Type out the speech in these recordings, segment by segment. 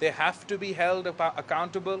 They have to be held accountable।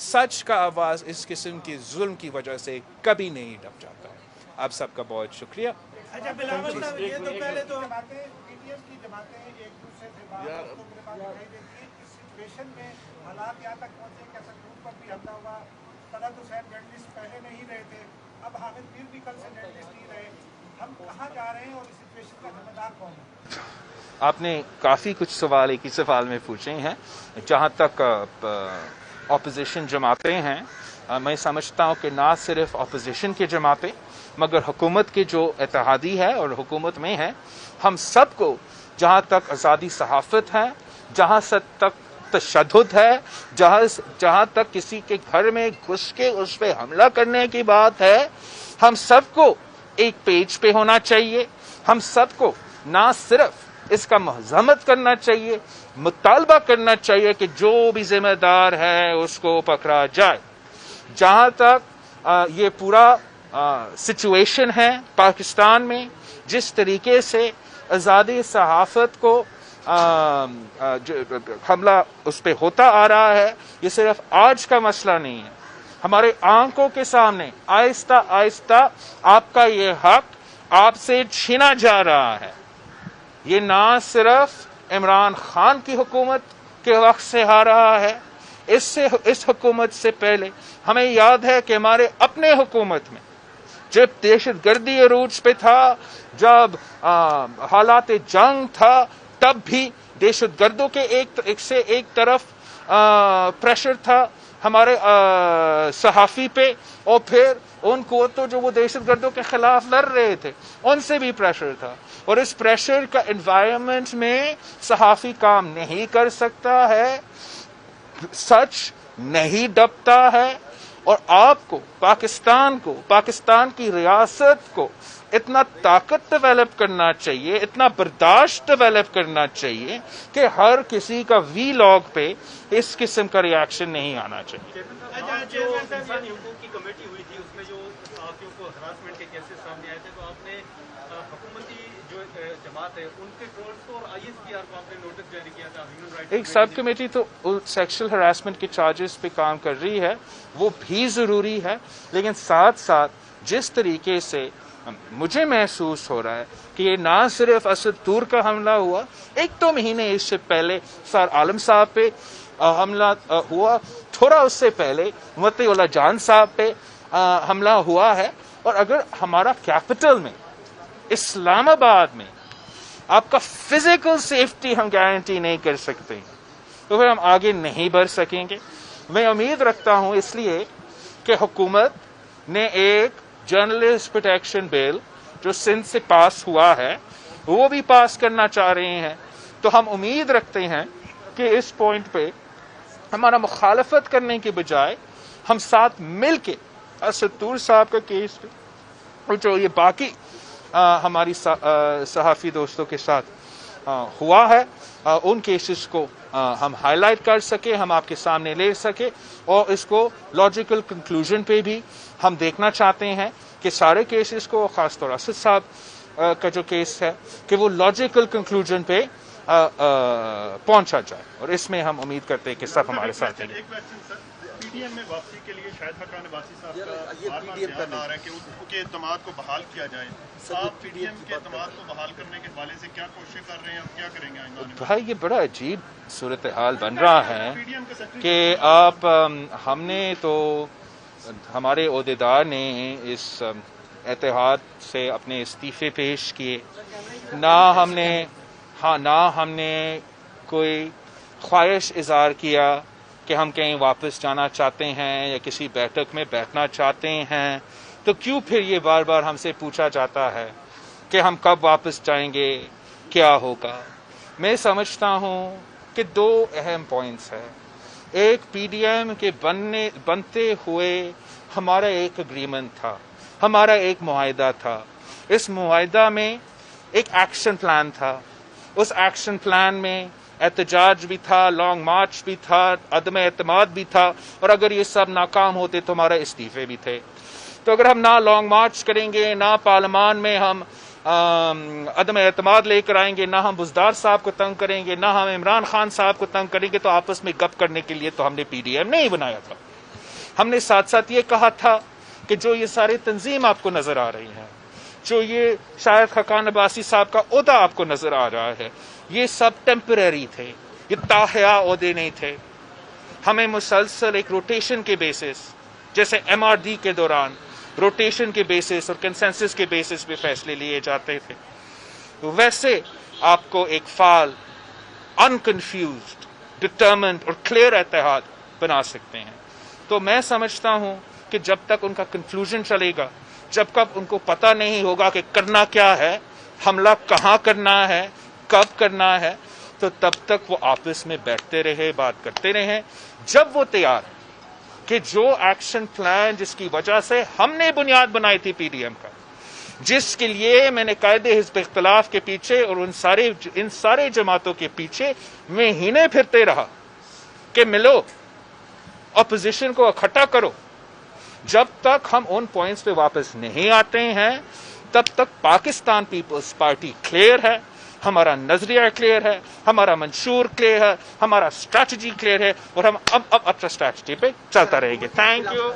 سچ کا آواز اس قسم کی ظلم کی وجہ سے کبھی نہیں دب جاتا ہے. آپ سب کا بہت شکریہ. اچھا بلاول صاحب، یہ تو پہلے تو پی ٹی ایم کی جماعتیں ایک دوسرے سے بات دکھائی دیتی ہے. اس سچویشن میں حالات یہاں تک پہنچے کہ سکرور پر بھی حملہ ہوا. طلعت حسین جرنلسٹ پہلے نہیں رہے تھے، اب حامد میر بھی کل سے جرنلسٹ نہیں رہے. ہم کہاں جا رہے ہیں اور اس سچویشن کا ذمہ دار کون ہے؟ آپ نے کافی کچھ سوال ایک ہی سوال میں پوچھے ہیں. جہاں تک اپوزیشن جماعتیں ہیں، میں سمجھتا ہوں کہ نہ صرف اپوزیشن کی جماعتیں مگر حکومت کے جو اتحادی ہے اور حکومت میں ہے، ہم سب کو جہاں تک آزادی صحافت ہے، جہاں تک تشدد ہے، جہاں تک کسی کے گھر میں گھس کے اس پہ حملہ کرنے کی بات ہے، ہم سب کو ایک پیج پہ ہونا چاہیے. ہم سب کو نہ صرف اس کا مذمت کرنا چاہیے، مطالبہ کرنا چاہیے کہ جو بھی ذمہ دار ہے اس کو پکڑا جائے. جہاں تک یہ پورا سچویشن ہے پاکستان میں، جس طریقے سے آزادی صحافت کو حملہ اس پہ ہوتا آ رہا ہے، یہ صرف آج کا مسئلہ نہیں ہے. ہمارے آنکھوں کے سامنے آہستہ آہستہ آپ کا یہ حق آپ سے چھینا جا رہا ہے. یہ نہ صرف عمران خان کی حکومت کے وقت سے آ رہا ہے، اس حکومت سے پہلے ہمیں یاد ہے کہ ہمارے اپنے حکومت میں جب دہشت گردی عروج پہ تھا، جب حالات جنگ تھا، تب بھی دہشت گردوں کے ایک سے ایک طرف پریشر تھا ہمارے صحافی پہ، اور پھر ان قوتوں جو وہ دہشت گردوں کے خلاف لڑ رہے تھے ان سے بھی پریشر تھا. اور اس پریشر کا انوائرمنٹ میں صحافی کام نہیں کر سکتا ہے، سچ نہیں دبتا ہے. اور آپ کو پاکستان کی ریاست کو اتنا طاقت ڈیولپ کرنا چاہیے، اتنا برداشت ڈیولپ کرنا چاہیے کہ ہر کسی کا وی لاگ پہ اس قسم کا ریاکشن نہیں آنا چاہیے. جو انسانی حقوق کی کمیٹی ہوئی تھی اس میں جو صحافیوں کو ہراسمنٹ کے کیسز سامنے آئے تھے، تو آپ نے حکومتی جو جماعت ہے ان کے ٹرولز کو اور آئی ایس پی آر کو آپ نے نوٹس جاری کیا تھا. ہیومن رائٹس ایک سب کمیٹی تو سیکشل ہراسمنٹ کے چارجز پہ کام کر رہی ہے، وہ بھی ضروری ہے، لیکن ساتھ ساتھ جس طریقے سے مجھے محسوس ہو رہا ہے کہ یہ نہ صرف اسد طور کا حملہ ہوا، 1-2 مہینے اس سے پہلے سر عالم صاحب پہ حملہ ہوا، تھوڑا اس سے پہلے متی اللہ جان صاحب پہ حملہ ہوا ہے. اور اگر ہمارا کیپٹل میں اسلام آباد میں آپ کا فزیکل سیفٹی ہم گارنٹی نہیں کر سکتے تو پھر ہم آگے نہیں بڑھ سکیں گے. میں امید رکھتا ہوں اس لیے کہ حکومت نے ایک جرنلسٹ پروٹیکشن بل جو سندھ سے پاس ہوا ہے وہ بھی پاس کرنا چاہ رہے ہیں. تو ہم امید رکھتے ہیں کہ اس پوائنٹ پہ ہمارا مخالفت کرنے کے بجائے ہم ساتھ مل کے اسد طور صاحب کا کیس پہ اور جو یہ باقی ہماری صحافی دوستوں کے ساتھ ہوا ہے ان کیسز کو ہم ہائی لائٹ کر سکے، ہم آپ کے سامنے لے سکے، اور اس کو لاجیکل کنکلوژن پہ بھی ہم دیکھنا چاہتے ہیں کہ سارے کیسز کو، خاص طور اسد صاحب کا جو کیس ہے، کہ وہ لاجیکل کنکلوژن پہ پہنچا جائے. اور اس میں ہم امید کرتے ہیں کہ سب ہمارے ساتھ ہیں. پی ڈی ایم میں واپسی کے لیے شاہد حقان عباسی صاحب کا بار بار بیان آ رہا ہے کہ ان کے اعتماد کو بحال کیا جائے. آپ پی ڈی ایم کے اعتماد کو بحال کرنے کے حوالے سے کیا کوششیں کر رہے ہیں اور کیا کریں گے آئندہ؟ بھائی یہ بڑا عجیب صورتحال بن رہا ہے کہ آپ ہم نے تو ہمارے عہدیدار نے اس اتحاد سے اپنے استعفے پیش کیے، نہ ہم نے کوئی خواہش اظہار کیا کہ ہم کہیں واپس جانا چاہتے ہیں یا کسی بیٹھک میں بیٹھنا چاہتے ہیں. تو کیوں پھر یہ بار بار ہم سے پوچھا جاتا ہے کہ ہم کب واپس جائیں گے، کیا ہوگا؟ میں سمجھتا ہوں کہ 2 اہم پوائنٹس ہیں. ایک پی ڈی ایم کے بنتے ہوئے ہمارا ایک اگریمنٹ تھا، ہمارا ایک معاہدہ تھا. اس معاہدہ میں ایک ایکشن پلان تھا، اس ایکشن پلان میں احتجاج بھی تھا، لانگ مارچ بھی تھا، عدم اعتماد بھی تھا، اور اگر یہ سب ناکام ہوتے تو ہمارے استعفے بھی تھے. تو اگر ہم نہ لانگ مارچ کریں گے، نہ پارلیمان میں ہم عدم اعتماد لے کر آئیں گے، نہ ہم بزدار صاحب کو تنگ کریں گے، نہ ہم عمران خان صاحب کو تنگ کریں گے، تو آپس میں گپ کرنے کے لیے تو ہم نے پی ڈی ایم نہیں بنایا تھا. ہم نے ساتھ ساتھ یہ کہا تھا کہ جو یہ سارے تنظیم آپ کو نظر آ رہی ہیں، جو یہ شاید خاقان عباسی صاحب کا عہدہ آپ کو نظر آ رہا ہے، یہ سب ٹیمپریری تھے، یہ تاحیہ عہدے نہیں تھے. ہمیں مسلسل ایک روٹیشن کے بیسس، جیسے MRD کے دوران روٹیشن کے بیسس اور کنسنسس کے بیسس پہ فیصلے لیے جاتے تھے، ویسے آپ کو ایک فعال، انکنفیوزڈ، ڈٹرمنڈ اور کلیئر اتحاد بنا سکتے ہیں. تو میں سمجھتا ہوں کہ جب تک ان کا کنفیوژن چلے گا، جب تک ان کو پتہ نہیں ہوگا کہ کرنا کیا ہے، حملہ کہاں کرنا ہے، کب کرنا ہے، تو تب تک وہ آپس میں بیٹھتے رہے، بات کرتے رہے. جب وہ تیار کہ جو ایکشن پلان جس کی وجہ سے ہم نے بنیاد بنائی تھی PDM کا، جس کے لیے میں نے قائد حزب اختلاف کے پیچھے اور ان سارے جماعتوں کے پیچھے مہینے پھرتے رہا کہ ملو، اپوزیشن کو اکٹھا کرو. جب تک ہم ان پوائنٹس پہ واپس نہیں آتے ہیں، تب تک پاکستان پیپلز پارٹی کلیئر ہے، ہمارا نظریہ کلیئر ہے، ہمارا منشور کلیئر ہے، ہمارا اسٹریٹجی کلیئر ہے، اور ہم اب اپنا اسٹریٹجی پہ چلتا رہیں گے. Thank you.